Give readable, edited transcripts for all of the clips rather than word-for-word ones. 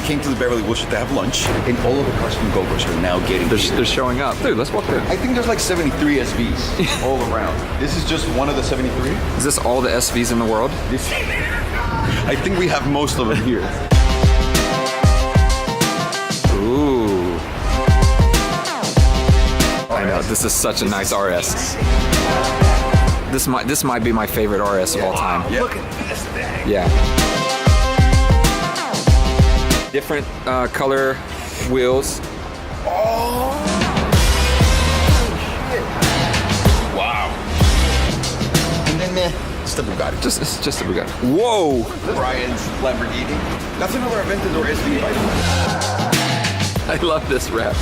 came to the Beverly Wilshire to have lunch, and all of the cars from Go-Go's are now getting They're here. showing up. Dude, let's walk there. I think there's like 73 SVs all around. This is just one of the 73. Is this all the SVs in the world? I think we have most of them here. Ooh. I know, this is such a nice RS. This might be my favorite RS of all time. Yeah. Look at this thing. Yeah. Different color wheels. Oh. Wow. And then it's the Bugatti. It's just a Bugatti. Whoa! Brian's Lamborghini. That's another Aventador SV, by the way. I love this wrap.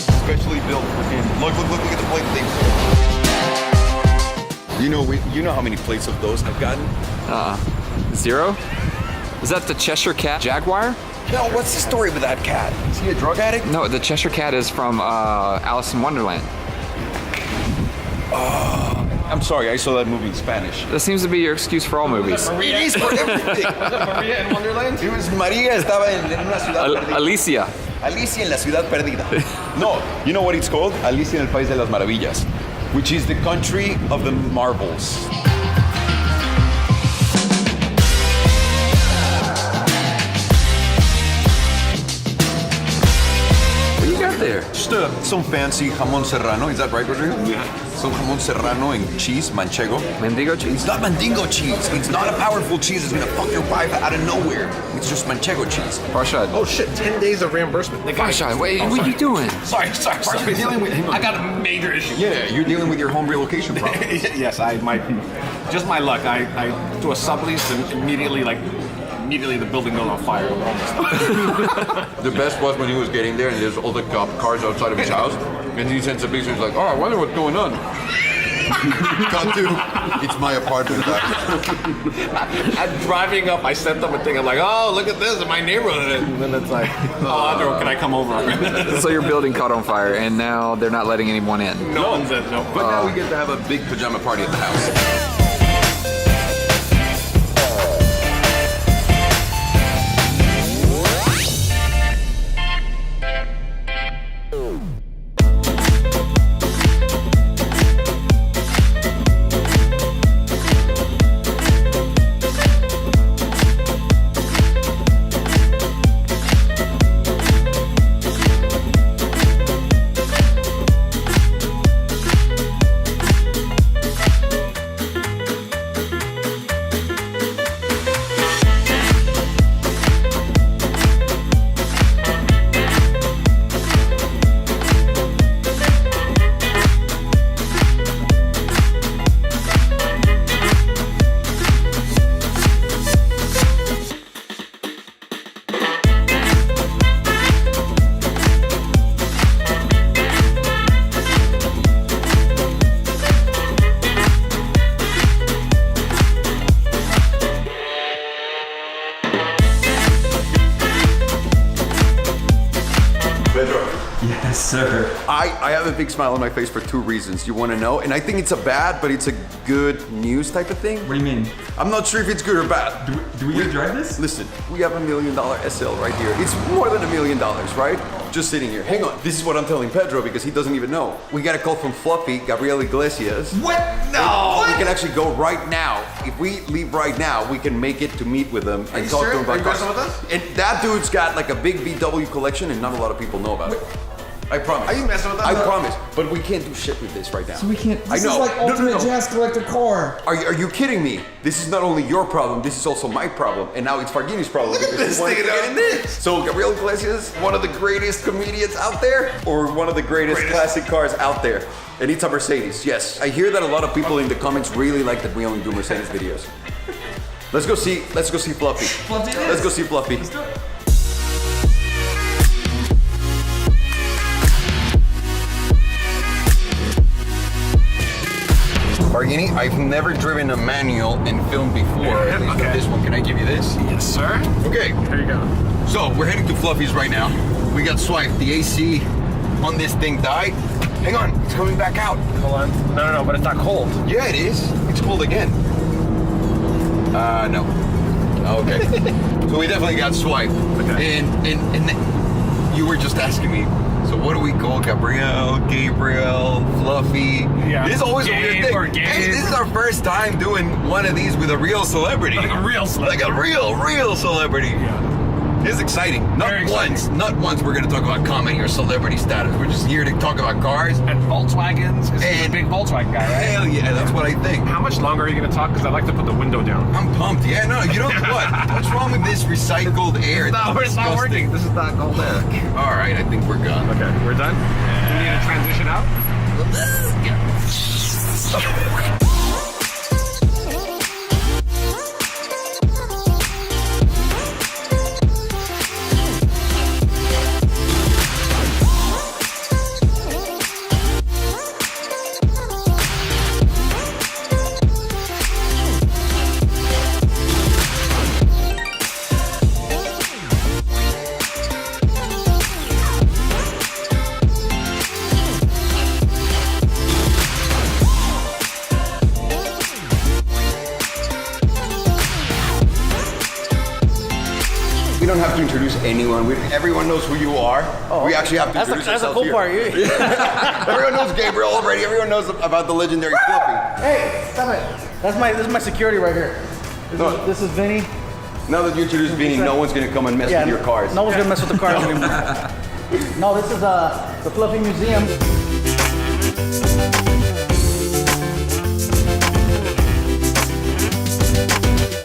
Especially built for him. Look at the plate things. You know how many plates of those I've gotten? 0? Is that the Cheshire Cat Jaguar? No, what's the story with that cat? Is he a drug addict? No, the Cheshire Cat is from Alice in Wonderland. I'm sorry, I saw that movie in Spanish. That seems to be your excuse for all movies. It is for everything. Maria in Wonderland? It was Maria estaba en una ciudad perdida. Alicia. Alicia en la ciudad perdida. No, you know what it's called? Alicia en el País de las Maravillas, which is the country of the marbles. What do you got there? Just some fancy jamón serrano. Is that right, Rodrigo? Yeah. Some jamón serrano and cheese, manchego. Mendigo cheese? It's not mandingo cheese. It's not a powerful cheese that's gonna fuck your wife out of nowhere. It's just manchego cheese. Farshad. Oh shit, 10 days of reimbursement. Farshad, wait, what are you doing? Sorry. You're dealing with him. I got a major issue. Yeah, you're dealing with your home relocation problem. Yes, just my luck. I do a sublease and immediately the building goes on fire. The best was when he was getting there and there's all the cars outside of his house, and he sends a picture. He's like, "Oh, I wonder what's going on." Cut to, it's my apartment. I'm driving up. I sent them a thing. I'm like, oh, look at this in my neighborhood. And then it's like, oh, Andrew, can I come over? So your building caught on fire, and now they're not letting anyone in. No one said no. But now we get to have a big pajama party at the house. Yes, sir. I have a big smile on my face for two reasons. You want to know? And I think it's a bad, but it's a good news type of thing. What do you mean? I'm not sure if it's good or bad. Do we get to drive this? Listen, we have $1 million SL right here. It's more than $1 million, right? Just sitting here. Hang on. This is what I'm telling Pedro because he doesn't even know. We got a call from Fluffy, Gabriel Iglesias. What? No. We can actually go right now. If we leave right now, we can make it to meet with him and talk to him about cars. with us? And that dude's got like a big VW collection and not a lot of people know about it. I promise. Are you messing with us? I promise. But we can't do shit with this right now. We can't. I know. This is like ultimate jazz collector car. Are you kidding me? This is not only your problem, this is also my problem. And now it's Farghini's problem. Look at because this he wanted thing, to get in this. So Gabriel Iglesias, one of the greatest comedians out there, or one of the greatest classic cars out there. And it's a Mercedes, yes. I hear that a lot of people in the comments really like that we only do Mercedes videos. Let's go see Fluffy. Let's go see Fluffy. Let's do it. Farghini, I've never driven a manual and filmed before. At least with this one. Can I give you this? Yes, sir. Okay. Here you go. So we're heading to Fluffy's right now. We got swiped. The AC on this thing died, Hang on, it's coming back out. Hold on. No, but it's not cold. Yeah, it is. It's cold again. No. Okay. So we definitely got swiped. Okay. And you were just asking me, so what do we call Gabriel, Fluffy? Yeah. This is always Gabe a weird thing. or Gabe. Hey, this is our first time doing one of these with a real celebrity. Like a real celebrity. Like a real celebrity. Yeah. It's exciting. Not once we're going to talk about comedy or celebrity status. We're just here to talk about cars. And Volkswagens, because he's a big Volkswagen guy, right? Hell yeah, that's what I think. How much longer are you going to talk? Because I like to put the window down. I'm pumped. Yeah, no, you know what? What's wrong with this recycled air? No, it's not working. This is not cold air. All right, I think we're gone. Okay, we're done? Do we need to transition out? We don't have to introduce anyone. Everyone knows who you are. Oh, we actually have to introduce That's a ourselves cool part. here. Everyone knows Gabriel already. Everyone knows about the legendary Fluffy. Hey, stop it. This is my security right here. This is Vinny. Now that you introduced Vinny, no one's going to come and mess with your cars. No one's gonna mess with the cars anymore. No, this is the Fluffy Museum.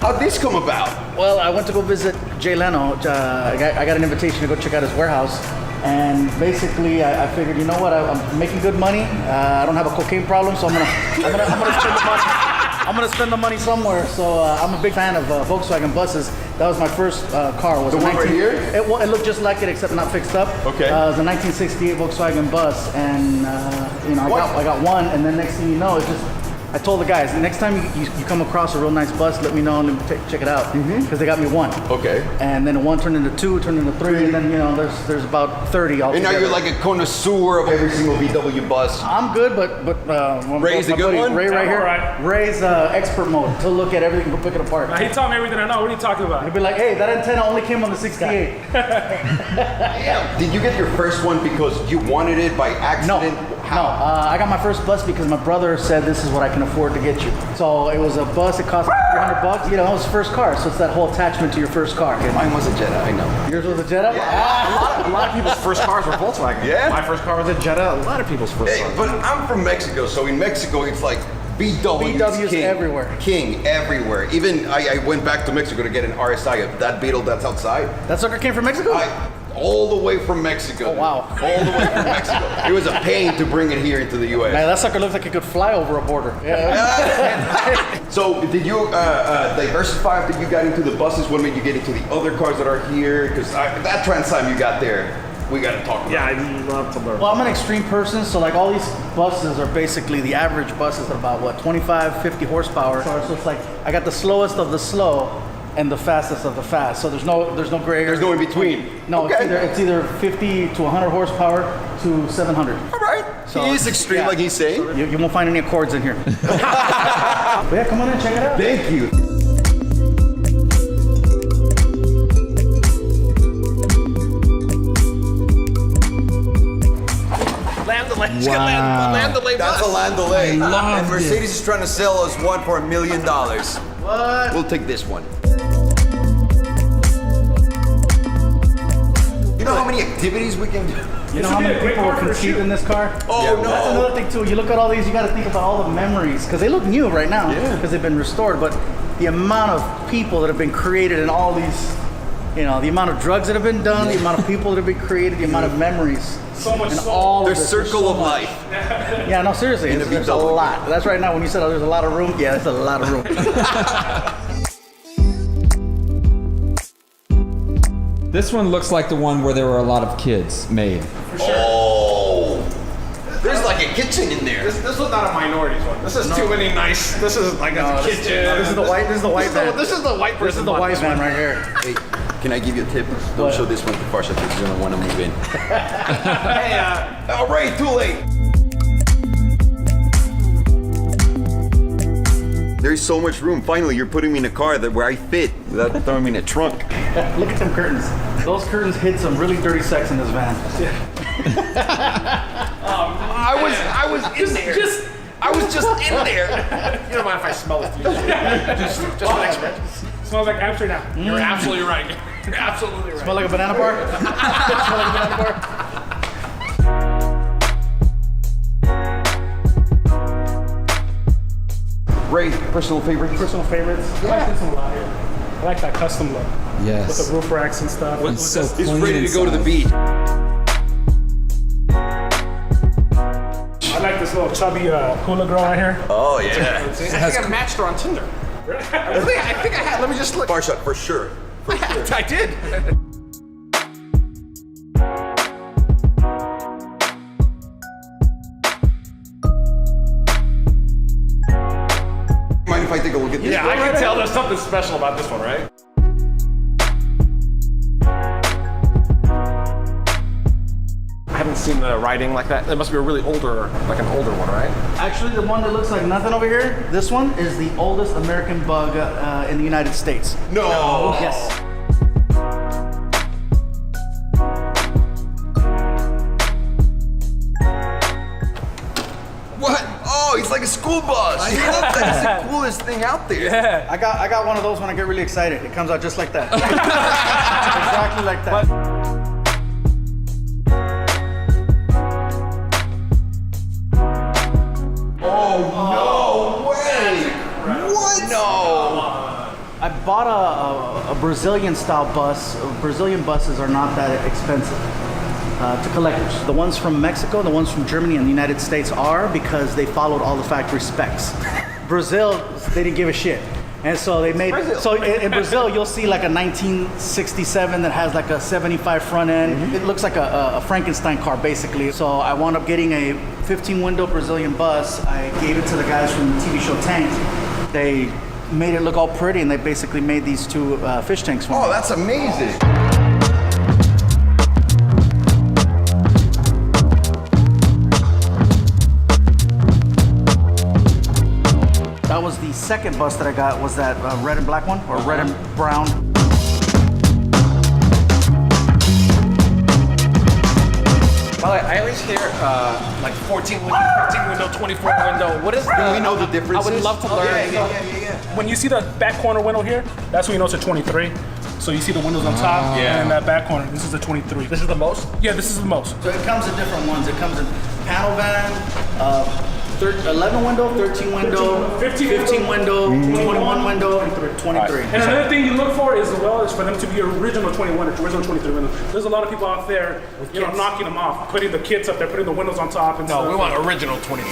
How'd this come about? Well, I went to go visit Jay Leno. I got an invitation to go check out his warehouse. And basically, I figured, you know what? I'm making good money. I don't have a cocaine problem, so I'm gonna spend the money. I'm gonna spend the money somewhere. So I'm a big fan of Volkswagen buses. That was my first car. Was The one right here? It looked just like it, except not fixed up. Okay. It was a 1968 Volkswagen bus, and I got one. And then next thing you know, it's just. I told the guys, next time you come across a real nice bus, let me know and let me check it out. Because they got me one. Okay. And then one turned into two, turned into three, and then there's about 30 And altogether. now you're like a connoisseur of every single VW bus. I'm good, but Ray's my a good buddy, one? Ray right I'm here. alright. Ray's expert mode. He'll look at everything, he'll pick it apart. Now, he taught me everything I know. What are you talking about? He'll be like, hey, that antenna only came on the 68. Did you get your first one because you wanted it by No, accident? I got my first bus because my brother said this is what I can afford to get you. So it was a bus. It cost $300. It was his first car, so it's that whole attachment to your first car. Mine was a Jetta, I know. Yours was a Jetta. A lot of people's first cars were Volkswagen. Yeah? My first car was a Jetta. A lot of people's first Hey, cars. but I'm from Mexico, so in Mexico it's like BW's king, everywhere. King everywhere. Even I went back to Mexico to get an RSI of that Beetle that's outside. That sucker came from Mexico? All the way from Mexico. Oh, wow. All the way from Mexico. It was a pain to bring it here into the U.S. Man, that sucker looks like it could fly over a border. Yeah. So did you diversify after you got into the buses? What made you get into the other cars that are here? Because that trans time you got there, we got to talk about. Yeah, I love to learn. Well, I'm an extreme person, so like all these buses are basically the average buses are about what 25, 50 horsepower. So it's like I got the slowest of the slow and the fastest of the fast. So there's no gray area. There's no in between. No, Okay. it's either 50 to 100 horsepower to 700. All right. So, he is extreme, yeah. like he's saying. You won't find any Accords in here. But yeah, come on in, check it out. Thank you. Landolay That's a Landolay. love And Mercedes is trying to sell us one for $1 million. What? We'll take this one. You know how many activities we can do? You know how many people were conceived in this car? Oh, Yeah, no. That's another thing too. You look at all these, you got to think about all the memories because they look new right now Yeah. because they've been restored. But the amount of people that have been created in all these, the amount of drugs that have been done, the amount of people that have been created, the amount of memories. So much and soul. all Their of this. There's circle so of much. life. Yeah, no, seriously, In a there's a VW. lot. That's right now when you said there's a lot of room. Yeah, there's a lot of room. This one looks like the one where there were a lot of kids made. Oh. There's like a kitchen in there. This was not a minorities one. This is too many nice. This is like a kitchen. This is the white. This is the white van. This is the white person. This is the white van right here. Hey, can I give you a tip? Don't show this one to Farsha because you're going to want to move in. Hey, All right, too late. There's so much room. Finally, you're putting me in a car where I fit without throwing me in a trunk. Look at them curtains. Those curtains hid some really dirty sex in this van. I was in there. I was just in there. You don't mind if I smell it? Just for extra. Smells like Amsterdam. You're absolutely right. You're absolutely right. Smell like a banana bar? Smell like a banana bar? Ray, personal favorites? Personal favorites. I like this one a lot here. I like that custom look. Yes. With the roof racks and stuff. It's so He's clean ready to go to the inside. beach. I like this little chubby hula girl right here. Oh, yeah. I think I matched her on Tinder. I think I had. Let me just look. Bar shot, for sure. I did. Mind if I take a look at this? Yeah, I can tell there's something special about this one, right? I haven't seen the writing like that. It must be a really older, like an older one, right? Actually, the one that looks like nothing over here, this one is the oldest American bug in the United States. No. Yes. What? Oh, he's like a school bus. I love that. It's the coolest thing out there. Yeah. I got one of those when I get really excited. It comes out just like that. Exactly like that. Oh, no way. What? No. I bought a Brazilian style bus. Brazilian buses are not that expensive to collectors. The ones from Mexico, the ones from Germany and the United States are, because they followed all the factory specs. Brazil, they didn't give a shit. And so they made, so in Brazil, you'll see like a 1967 that has like a 75 front end. Mm-hmm. It looks like a Frankenstein car, basically. So I wound up getting a 15-window Brazilian bus. I gave it to the guys from the TV show Tank. They made it look all pretty, and they basically made these two fish tanks for me. Oh, that's amazing. That was the second bus that I got, was that red and black one, or red and brown. I always hear like 14 window, 24 window. What is that? Do we know the difference? I would love to learn. Yeah. When you see the back corner window here, that's when you know it's a 23. So you see the windows on top and that back corner. This is a 23. This is the most? Yeah, this is the most. So it comes in different ones. It comes in panel van, 11 window, 13 window, 15 window, 21 window, 23. And another thing you look for is, well, is for them to be original 21 or original 23 windows. There's a lot of people out there, you know, knocking them off, putting the kits up there, putting the windows on top and stuff. No, we want original 23.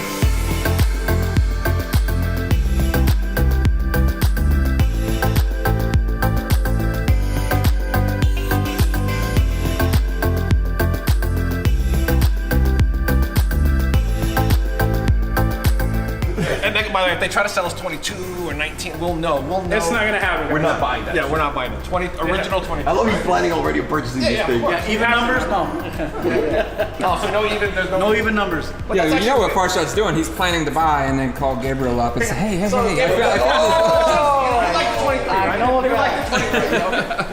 By the way, if they try to sell us 22 or 19, we'll know. It's not gonna happen. We're not buying that. Yeah, we're not buying it. Original 20. I love you planning already on purchasing these things. Yeah, even numbers? No. Oh, so no even, there's no. No even numbers. Yeah, you know what Farshad's doing. He's planning to buy and then call Gabriel up and say, hey, I found this. You like the 23, right? I know you like the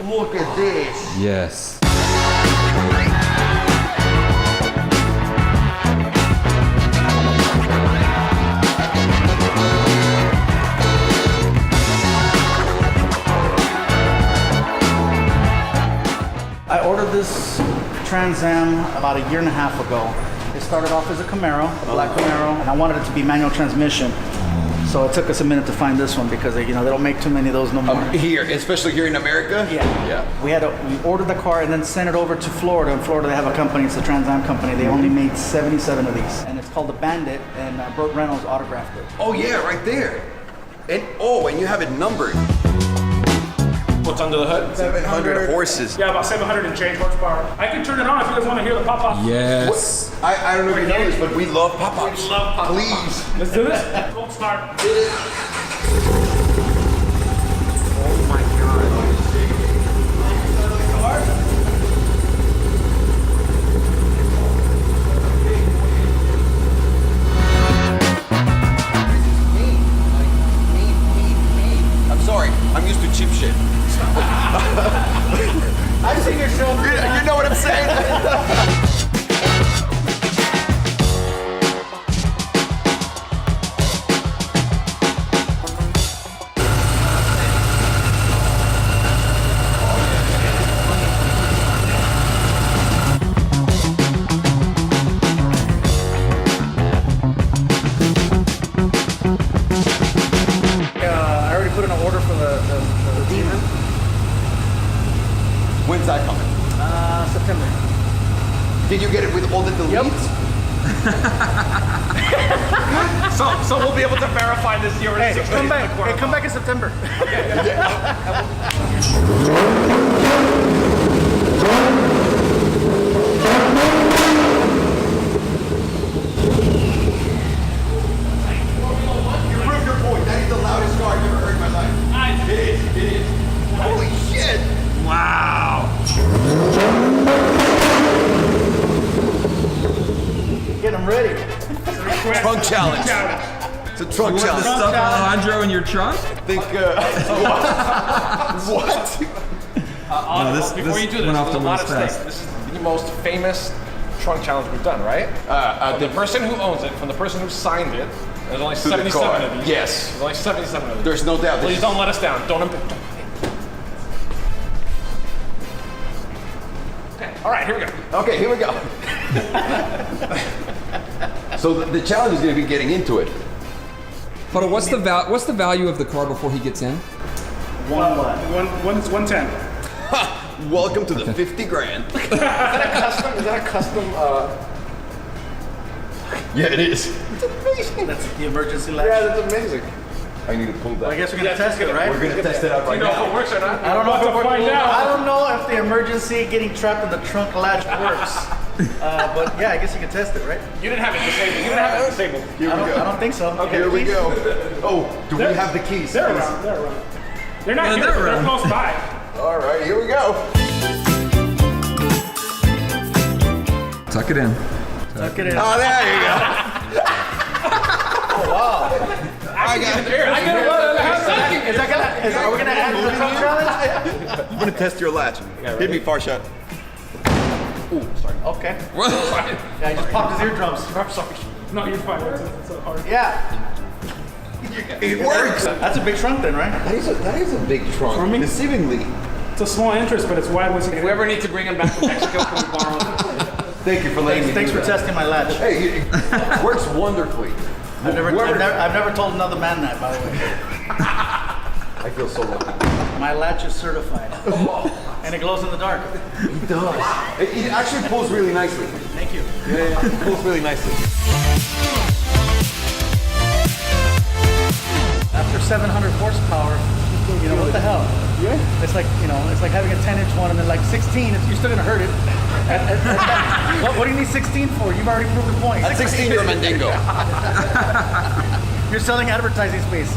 23. Look at this. Yes. I ordered this Trans Am about a year and a half ago. It started off as a Camaro, a black Camaro, and I wanted it to be manual transmission. So it took us a minute to find this one because they don't make too many of those no more. Here, especially here in America? Yeah. We ordered the car and then sent it over to Florida. In Florida, they have a company, it's a Trans Am company. They only made 77 of these. And it's called the Bandit, and Burt Reynolds autographed it. Oh yeah, right there. And you have it numbered. What's under the hood? 700 horses. Yeah, about 700 and change horsepower. I can turn it on if you guys want to hear the pop-up. Yes. I don't know if you know this, but we love pop-ups. We love pop-ups. Please. Let's do this. Cold start. Oh my god. Did you get it with all the deletes? So we'll be able to verify this year. Hey, come back. Hey, come back in September. You proved your point. That is the loudest car I've ever heard in my life. It is. It is. Holy shit! Wow. Get them ready. Trunk challenge. It's a trunk challenge. Stuff Alejandro in your trunk? I think. What? Before you do this, went off there's a the lot list of fast. stakes. This is the most famous trunk challenge we've done, right? The person who owns it, from the person who signed it, there's only the 77 car. of these. Yes. There's only 77 of these. There's no doubt. Please don't let us down. Don't. Okay. All right. Here we go. Okay, here we go. So the challenge is going to be getting into it. But what's the value of the car before he gets in? It's 110. Welcome to the 50 grand. Is that a custom? Yeah, it is. That's the emergency latch. Yeah, that's amazing. I need to pull that. I guess we're gonna test it, right? We're going to test it out Do right you know if now. it works or not? I don't know if About it to works. find out. I don't know if the emergency getting trapped in the trunk latch works. But yeah, I guess you can test it, right? You didn't have it disabled. You didn't have it disabled. Here we I go. don't think so. Okay, Here we please. go. Oh, do we have the keys? They're around. They're around. They're not Yeah, here. they're They're around. close by. All right, here we go. Tuck it in. Tuck it in. Oh, there you go. I got it. Are we gonna add to the trunk challenge? I'm going to test your latch. Hit me, far shot. Okay. Yeah, he just popped his eardrums. I'm sorry. No, you're fine. It's so hard. Yeah. It works. That's a big trunk then, right? That is a big trunk. For me? Deceivingly. It's a small interest, but it's wide once you If get we in. ever need to bring him back to Mexico, can we borrow him? Thank you for letting me Thanks do for that. testing my latch. Hey, it works wonderfully. I've never told another man that, by the way. I feel so lucky. My latch is certified. And it glows in the dark. It does. It actually pulls really nicely. Thank you. Yeah, it pulls really nicely. After 700 horsepower, you know, what the hell? Yeah. It's like, you know, it's like having a 10-inch one and then like 16, you're still gonna hurt it. What do you need 16 for? You've already proved the point. At 16, you're a Mandingo. You're selling advertising space.